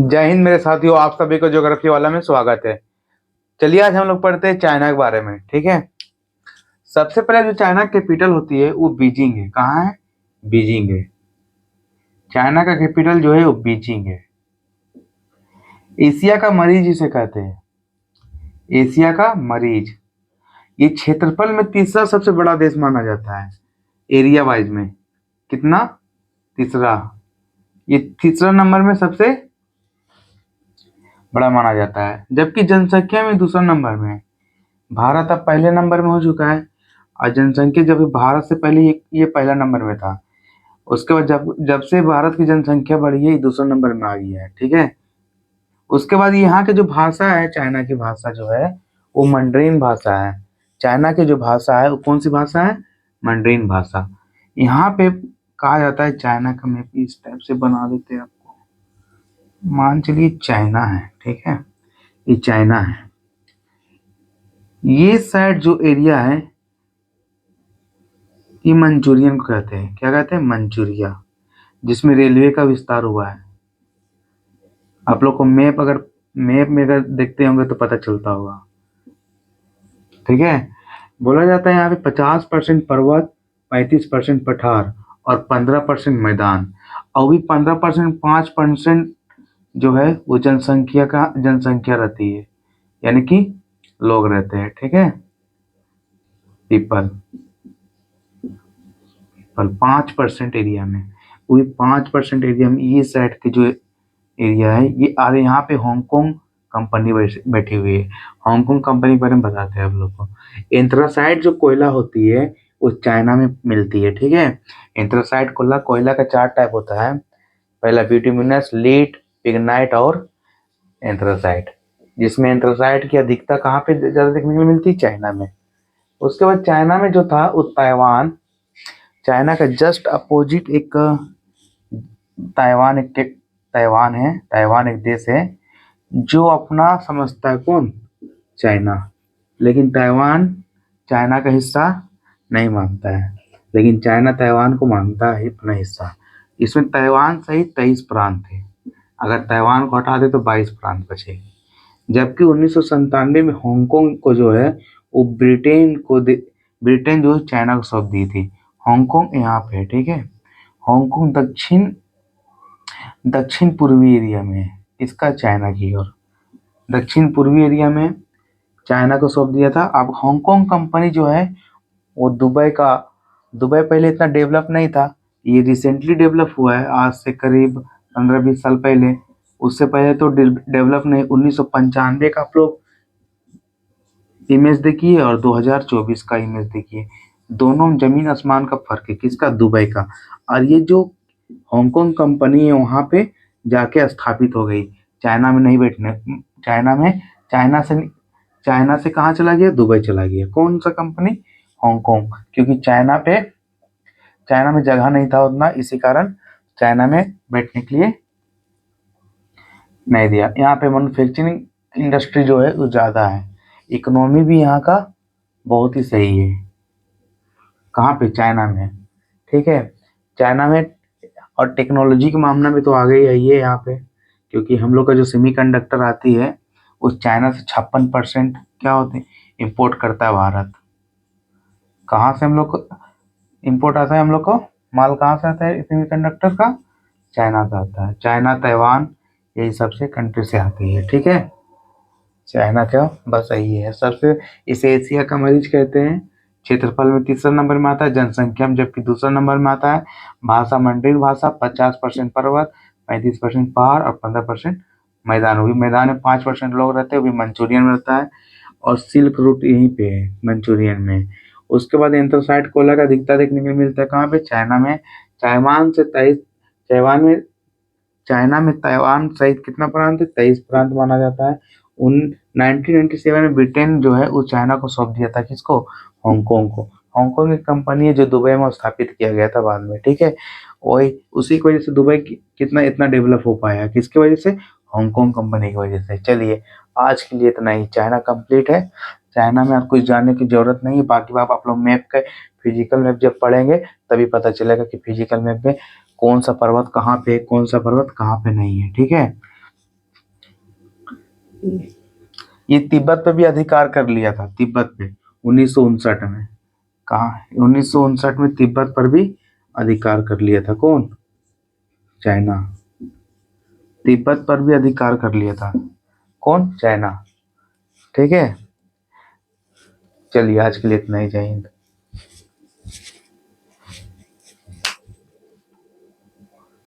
जय हिंद मेरे साथियों, आप सभी को ज्योग्राफी वाला में स्वागत है। चलिए आज हम लोग पढ़ते हैं चाइना के बारे में। ठीक है, सबसे पहले जो चाइना कैपिटल होती है वो बीजिंग है। कहाँ है? बीजिंग है। चाइना का कैपिटल जो है वो बीजिंग है। एशिया का मरीज इसे कहते हैं, एशिया का मरीज। ये क्षेत्रफल में तीसरा सबसे बड़ा देश माना जाता है, एरिया वाइज में। कितना? तीसरा। ये तीसरा नंबर में सबसे बड़ा माना जाता है, जबकि जनसंख्या में दूसरा नंबर में है। भारत अब पहले नंबर में हो चुका है, और जनसंख्या जब भारत से पहले ये पहला नंबर में था। उसके बाद जब जब से भारत की जनसंख्या बढ़ी है, ये दूसरा नंबर में आ गया है। ठीक है, उसके बाद यहाँ की जो भाषा है, चाइना की भाषा जो है वो मंडरीन भाषा है। चाइना की जो भाषा है वो कौन सी भाषा है? मंडरीन भाषा। यहाँ पे कहा जाता है, चाइना का मैप इस टाइप से बना देते हैं आपको। मान चलिए चाइना है, ठीक है, ये चाइना है। ये साइड जो एरिया है ये मंचूरियन को कहते हैं। क्या कहते हैं? मंचूरिया, जिसमें रेलवे का विस्तार हुआ है। आप लोग को मैप में अगर देखते होंगे तो पता चलता होगा। ठीक है, बोला जाता है यहाँ पे 50% पर्वत, 35% पठार और 15% मैदान। और भी 15%, 5% जो है वो जनसंख्या रहती है, यानी कि लोग रहते हैं। ठीक है, पीपल पीपल 5% एरिया में, वही 5% एरिया में ये साइड के जो एरिया है, ये आगे यहाँ पे हांगकांग कंपनी बैठी हुई है। हांगकांग कंपनी के बारे में बताते हैं आप लोग को। एंथ्रासाइट जो कोयला होती है वो चाइना में मिलती है। ठीक है, एंथ्रासाइट कोयला का 4 टाइप होता है। पहला बिटुमिनस, लीड, पिग्नाइट और एंथ्रासाइट, जिसमें एंथ्रासाइट की अधिकता कहाँ पे ज्यादा देखने को मिलती है? चाइना में। उसके बाद चाइना में जो था वो ताइवान, चाइना का जस्ट अपोजिट एक ताइवान एक ताइवान है। ताइवान एक देश है जो अपना समझता है कौन? चाइना। लेकिन ताइवान चाइना का हिस्सा नहीं मानता है, लेकिन चाइना ताइवान को मानता है अपना हिस्सा। इसमें ताइवान सहित 23 प्रांत थे। अगर ताइवान को हटा दे तो 22 प्रांत बचेगी। जबकि 1997 में हांगकांग को जो है वो ब्रिटेन जो है चाइना को सौंप दी थी। हांगकांग यहाँ पे है। ठीक है, हांगकांग दक्षिण पूर्वी एरिया में है। इसका चाइना की ओर दक्षिण पूर्वी एरिया में चाइना को सौंप दिया था। अब हांगकांग कंपनी जो है वो दुबई पहले इतना डेवलप नहीं था, ये रिसेंटली डेवलप हुआ है, आज से करीब 15-20 साल पहले। उससे पहले तो डेवलप नहीं। 1995 का आप लोग इमेज देखिए और 2024 का इमेज देखिए, दोनों में जमीन आसमान का फर्क है। किसका? दुबई का। और ये जो हांगकांग कंपनी है वहां पे जाके स्थापित हो गई, चाइना में नहीं बैठने। चाइना में चाइना से चाइना से कहाँ चला गया? दुबई चला गया। कौन सा कंपनी? हांगकांग। क्योंकि चाइना में जगह नहीं था उतना, इसी कारण चाइना में बैठने के लिए नहीं दिया। यहाँ पे मैन्युफैक्चरिंग इंडस्ट्री जो है वो ज़्यादा है। इकोनॉमी भी यहाँ का बहुत ही सही है। कहाँ पे? चाइना में। ठीक है, चाइना में। और टेक्नोलॉजी के मामला में तो आगे ही है यहाँ पे, क्योंकि हम लोग का जो सेमीकंडक्टर आती है उस चाइना से 56% क्या होते हैं? इम्पोर्ट करता है भारत। कहाँ से हम लोग को इम्पोर्ट आता है? हम लोग को माल कहाँ से आता है सेमीकंडक्टर का? चाइना से आता है। चाइना, ताइवान, यही सबसे कंट्री से आती है। ठीक है, चाइना क्या बस यही है सबसे। इसे एशिया का मरीज कहते हैं। क्षेत्रफल में तीसरा नंबर में आता है, जनसंख्या में जबकि दूसरा नंबर में आता है। भाषा मंडरीन भाषा, 50% पर्वत, 35% पहाड़ और 15% मैदान। वो भी मैदान में 5% लोग रहते हैं, वो भी मंचूरियन में रहता है। और सिल्क रूट यहीं पे है, मंचूरियन में। उसके बाद एंथ्रासाइट कोयला का अधिकता देखने को मिलता है कहाँ पे? चाइना में। ताइवान से 23 ताइवान में चाइना में ताइवान सहित कितना प्रांत है? 23 प्रांत माना जाता है। उन 1997 में ब्रिटेन जो है वो चाइना को सौंप दिया था। किसको? हांगकांग को। हांगकांग एक कंपनी है जो दुबई में स्थापित किया गया था बाद में। ठीक है, वही उसी की वजह से दुबई कितना इतना डेवलप हो पाया। किसकी वजह से? हांगकांग कंपनी की वजह से। चलिए आज के लिए इतना ही। चाइना कंप्लीट है। चाइना में आप कुछ जानने की जरूरत नहीं है। बाकी बात आप लोग मैप का फिजिकल मैप जब पढ़ेंगे तभी पता चलेगा कि फिजिकल मैप में कौन सा पर्वत कहाँ पे है, कौन सा पर्वत कहाँ पे नहीं है। ठीक है, ये तिब्बत पे भी अधिकार कर लिया था, तिब्बत पे 1959 में। कहा 1959 में तिब्बत पर भी अधिकार कर लिया था। कौन? चाइना। तिब्बत पर भी अधिकार कर लिया था। कौन? चाइना। ठीक है, चलिए आज के लिए इतना ही। जय हिंद।